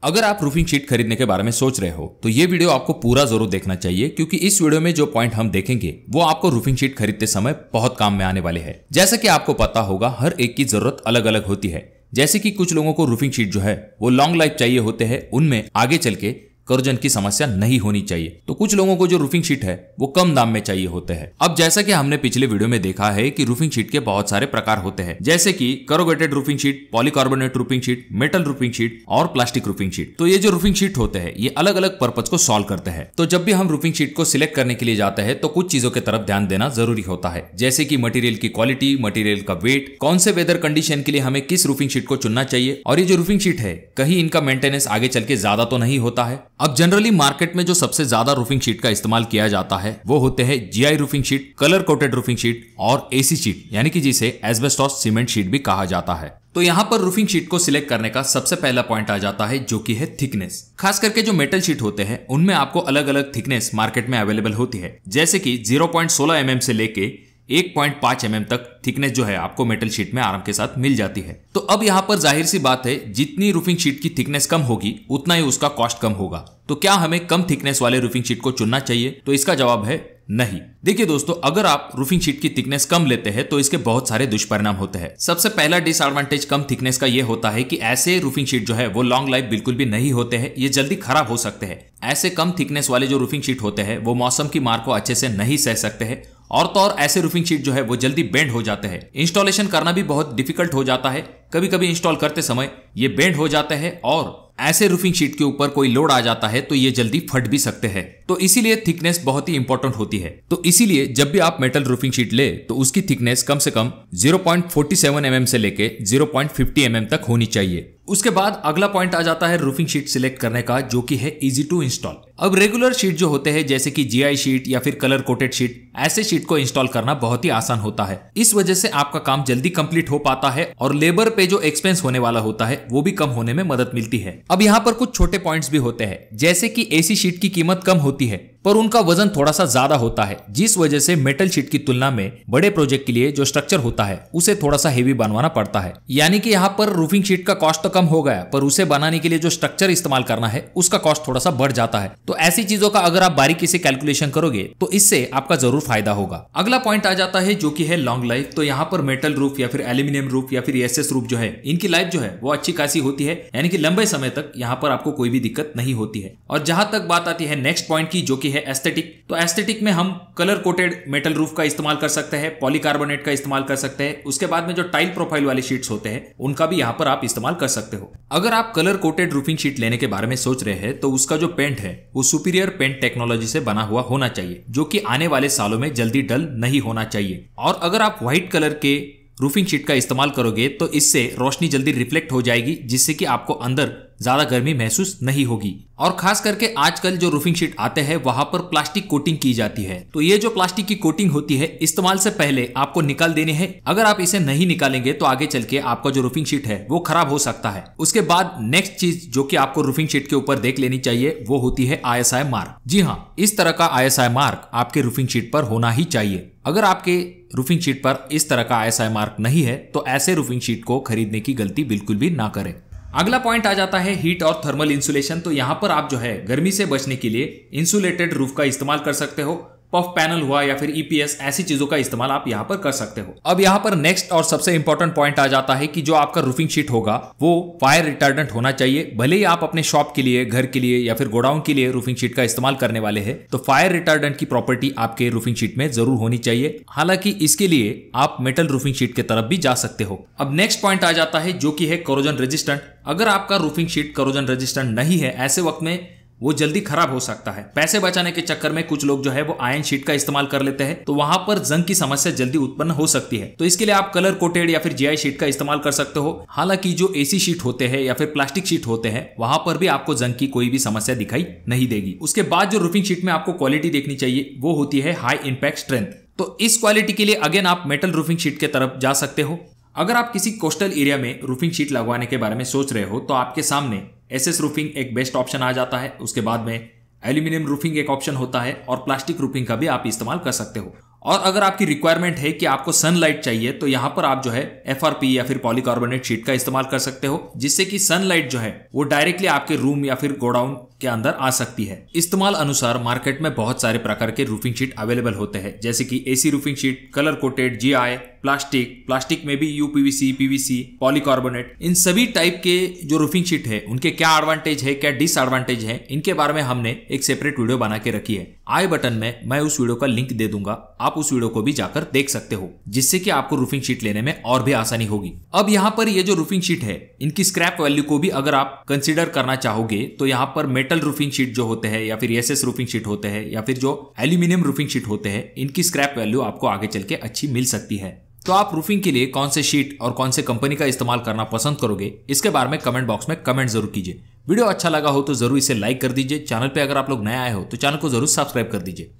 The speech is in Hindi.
अगर आप रूफिंग शीट खरीदने के बारे में सोच रहे हो तो ये वीडियो आपको पूरा जरूर देखना चाहिए, क्योंकि इस वीडियो में जो पॉइंट हम देखेंगे वो आपको रूफिंग शीट खरीदते समय बहुत काम में आने वाले हैं। जैसा कि आपको पता होगा, हर एक की जरूरत अलग अलग होती है। जैसे कि कुछ लोगों को रूफिंग शीट जो है वो लॉन्ग लाइफ चाहिए होते हैं, उनमें आगे चल के करोजन की समस्या नहीं होनी चाहिए। तो कुछ लोगों को जो रूफिंग शीट है वो कम दाम में चाहिए होते हैं। अब जैसा कि हमने पिछले वीडियो में देखा है कि रूफिंग शीट के बहुत सारे प्रकार होते हैं, जैसे कि corrugated roofing sheet, polycarbonate roofing sheet, metal roofing sheet और प्लास्टिक रूफिंग शीट। तो ये जो रूफिंग शीट होते हैं ये अलग अलग पर्पज को सॉल्व करते हैं। तो जब भी हम रूफिंग शीट को सिलेक्ट करने के लिए जाते हैं तो कुछ चीजों की तरफ ध्यान देना जरूरी होता है, जैसे कि मटेरियल की क्वालिटी, मटेरियल का वेट, कौन से वेदर कंडीशन के लिए हमें किस रूफिंग शीट को चुनना चाहिए, और ये जो रूफिंग शीट है कहीं इनका मेंटेनेंस आगे चल के ज्यादा तो नहीं होता है। अब जनरली मार्केट में जो सबसे ज्यादा रूफिंग शीट का इस्तेमाल किया जाता है वो होते हैं GI roofing sheet, colour coated roofing sheet और एसी शीट, यानी कि जिसे एस्बेस्टॉस सीमेंट शीट भी कहा जाता है। तो यहाँ पर रूफिंग शीट को सिलेक्ट करने का सबसे पहला पॉइंट आ जाता है, जो कि है थिकनेस। खास करके जो मेटल शीट होते हैं उनमें आपको अलग अलग थिकनेस मार्केट में अवेलेबल होती है, जैसे कि 0.16 mm से लेके 1.5 mm तक थिकनेस जो है आपको मेटल शीट में आराम के साथ मिल जाती है। तो अब यहाँ पर जाहिर सी बात है, जितनी रूफिंग शीट की थिकनेस कम होगी उतना ही उसका कॉस्ट कम होगा। तो क्या हमें कम थिकनेस वाले रूफिंग शीट को चुनना चाहिए? तो इसका जवाब है नहीं। देखिए दोस्तों, अगर आप रूफिंग शीट की थिकनेस कम लेते हैं तो इसके बहुत सारे दुष्परिणाम होते हैं। सबसे पहला डिसएडवांटेज कम थिकनेस का ये होता है कि ऐसे रूफिंग शीट जो है वो लॉन्ग लाइफ बिल्कुल भी नहीं होते हैं, ये जल्दी खराब हो सकते हैं। ऐसे कम थिकनेस वाले जो रूफिंग शीट होते हैं वो मौसम की मार को अच्छे से नहीं सह सकते हैं, और तो और ऐसे रूफिंग शीट जो है वो जल्दी बेंड हो जाते हैं। इंस्टॉलेशन करना भी बहुत डिफिकल्ट हो जाता है, कभी कभी इंस्टॉल करते समय ये बेंड हो जाते हैं, और ऐसे रूफिंग शीट के ऊपर कोई लोड आ जाता है तो ये जल्दी फट भी सकते हैं। तो इसीलिए थिकनेस बहुत ही इंपॉर्टेंट होती है। तो इसीलिए जब भी आप मेटल रूफिंग शीट ले तो उसकी थिकनेस कम से कम 0.47 mm से लेके 0.50 mm तक होनी चाहिए। उसके बाद अगला पॉइंट आ जाता है रूफिंग शीट सिलेक्ट करने का, जो कि है इजी टू इंस्टॉल। अब रेगुलर शीट जो होते हैं, जैसे कि जीआई शीट या फिर कलर कोटेड शीट, ऐसे शीट को इंस्टॉल करना बहुत ही आसान होता है। इस वजह से आपका काम जल्दी कंप्लीट हो पाता है और लेबर पे जो एक्सपेंस होने वाला होता है वो भी कम होने में मदद मिलती है। अब यहाँ पर कुछ छोटे पॉइंट्स भी होते हैं, जैसे कि एसी शीट की कीमत कम होती है पर उनका वजन थोड़ा सा ज्यादा होता है, जिस वजह से मेटल शीट की तुलना में बड़े प्रोजेक्ट के लिए जो स्ट्रक्चर होता है उसे थोड़ा सा हेवी बनवाना पड़ता है। यानी कि यहाँ पर रूफिंग शीट का कॉस्ट तो कम हो गया, पर उसे बनाने के लिए जो स्ट्रक्चर इस्तेमाल करना है उसका कॉस्ट थोड़ा सा बढ़ जाता है। तो ऐसी चीजों का अगर आप बारीकी से कैलकुलेशन करोगे तो इससे आपका जरूर फायदा होगा। अगला पॉइंट आ जाता है जो कि है लॉन्ग लाइफ। तो यहाँ पर मेटल रूफ या फिर एल्यूमिनियम रूफ या फिर एसएस रूफ जो है, इनकी लाइफ जो है वो अच्छी खासी होती है, यानी कि लंबे समय तक यहाँ पर आपको कोई भी दिक्कत नहीं होती है। और जहां तक बात आती है नेक्स्ट पॉइंट की, जो कि है एस्थेटिक, तो एस्थेटिक में हम कलर कोटेड मेटल रूफ का इस्तेमाल कर सकते हैं, पॉलीकार्बोनेट का इस्तेमाल कर सकते हैं। उसके बाद में जो टाइल प्रोफाइल वाले शीट्स होते हैं उनका भी यहाँ पर आप इस्तेमाल कर सकते हो। अगर आप कलर कोटेड रूफिंग शीट लेने के बारे में सोच रहे हैं तो उसका जो पेंट है वो सुपीरियर पेंट टेक्नोलॉजी से बना हुआ होना चाहिए, जो कि आने वाले सालों में जल्दी डल नहीं होना चाहिए। और अगर आप व्हाइट कलर के रूफिंग शीट का इस्तेमाल करोगे तो इससे रोशनी जल्दी रिफ्लेक्ट हो जाएगी, जिससे कि आपको अंदर ज्यादा गर्मी महसूस नहीं होगी। और खास करके आजकल जो रूफिंग शीट आते हैं वहां पर प्लास्टिक कोटिंग की जाती है। तो ये जो प्लास्टिक की कोटिंग होती है इस्तेमाल से पहले आपको निकाल देनी है। अगर आप इसे नहीं निकालेंगे तो आगे चल के आपका जो रूफिंग शीट है वो खराब हो सकता है। उसके बाद नेक्स्ट चीज जो कि आपको रूफिंग शीट के ऊपर देख लेनी चाहिए वो होती है ISI मार्क। जी हाँ, इस तरह का ISI मार्क आपके रूफिंग शीट पर होना ही चाहिए। अगर आपके रूफिंग शीट पर इस तरह का ISI मार्क नहीं है तो ऐसे रूफिंग शीट को खरीदने की गलती बिल्कुल भी ना करें। अगला पॉइंट आ जाता है हीट और थर्मल इंसुलेशन। तो यहाँ पर आप जो है गर्मी से बचने के लिए इंसुलेटेड रूफ का इस्तेमाल कर सकते हो। पफ पैनल हुआ या फिर EPS, ऐसी चीजों का इस्तेमाल आप यहाँ पर कर सकते हो। अब यहाँ पर नेक्स्ट और सबसे इंपॉर्टेंट पॉइंट आ जाता है कि जो आपका रूफिंग शीट होगा वो फायर रिटार्डेंट होना चाहिए। भले ही आप अपने शॉप के लिए, घर के लिए या फिर गोडाउन के लिए रूफिंग शीट का इस्तेमाल करने वाले हैं, तो फायर रिटार्डेंट की प्रॉपर्टी आपके रूफिंग शीट में जरूर होनी चाहिए। हालांकि इसके लिए आप मेटल रूफिंग शीट की तरफ भी जा सकते हो। अब नेक्स्ट पॉइंट आ जाता है जो कि है कोरोजन रेजिस्टेंट। अगर आपका रूफिंग शीट कोरोजन रेजिस्टेंट नहीं है, ऐसे वक्त में वो जल्दी खराब हो सकता है। पैसे बचाने के चक्कर में कुछ लोग जो है वो आयरन शीट का इस्तेमाल कर लेते हैं, तो वहां पर जंग की समस्या जल्दी उत्पन्न हो सकती है। तो इसके लिए आप कलर कोटेड या फिर जीआई शीट का इस्तेमाल कर सकते हो। हालांकि जो एसी शीट होते हैं या फिर प्लास्टिक शीट होते हैं वहां पर भी आपको जंग की कोई भी समस्या दिखाई नहीं देगी। उसके बाद जो रूफिंग शीट में आपको क्वालिटी देखनी चाहिए वो होती है हाई इंपैक्ट स्ट्रेंथ। तो इस क्वालिटी के लिए अगेन आप मेटल रूफिंग शीट की तरफ जा सकते हो। अगर आप किसी कोस्टल एरिया में रूफिंग शीट लगवाने के बारे में सोच रहे हो तो आपके सामने एसएस रूफिंग एक बेस्ट ऑप्शन आ जाता है। उसके बाद में एल्यूमिनियम रूफिंग एक ऑप्शन होता है और प्लास्टिक रूफिंग का भी आप इस्तेमाल कर सकते हो। और अगर आपकी रिक्वायरमेंट है कि आपको सनलाइट चाहिए तो यहाँ पर आप जो है FRP या फिर पॉलीकार्बोनेट शीट का इस्तेमाल कर सकते हो, जिससे कि सनलाइट जो है वो डायरेक्टली आपके रूम या फिर गोडाउन के अंदर आ सकती है। इस्तेमाल अनुसार मार्केट में बहुत सारे प्रकार के रूफिंग शीट अवेलेबल होते हैं, जैसे कि AC roofing sheet, colour coated, GI, plastic में भी UPVC, PVC, पॉलीकार्बोनेट। इन सभी टाइप के जो रूफिंग शीट है उनके क्या एडवांटेज है, क्या डिसएडवांटेज है, इनके बारे में हमने एक सेपरेट वीडियो बना के रखी है। आई बटन में मैं उस वीडियो का लिंक दे दूंगा, आप उस वीडियो को भी जाकर देख सकते हो, जिससे कि आपको रूफिंग शीट लेने में और भी आसानी होगी। अब यहाँ पर ये जो रूफिंग शीट है इनकी स्क्रैप वैल्यू को भी अगर आप कंसीडर करना चाहोगे तो यहाँ पर मेटल रूफिंग शीट जो होते हैं या फिर SS रूफिंग शीट होते हैं या फिर जो एल्यूमिनियम रूफिंग शीट होते हैं, इनकी स्क्रैप वैल्यू आपको आगे चल के अच्छी मिल सकती है। तो आप रूफिंग के लिए कौन से शीट और कौन से कंपनी का इस्तेमाल करना पसंद करोगे, इसके बारे में कमेंट बॉक्स में कमेंट जरूर कीजिए। वीडियो अच्छा लगा हो तो जरूर इसे लाइक कर दीजिए। चैनल पे अगर आप लोग नए आए हो तो चैनल को जरूर सब्सक्राइब कर दीजिए।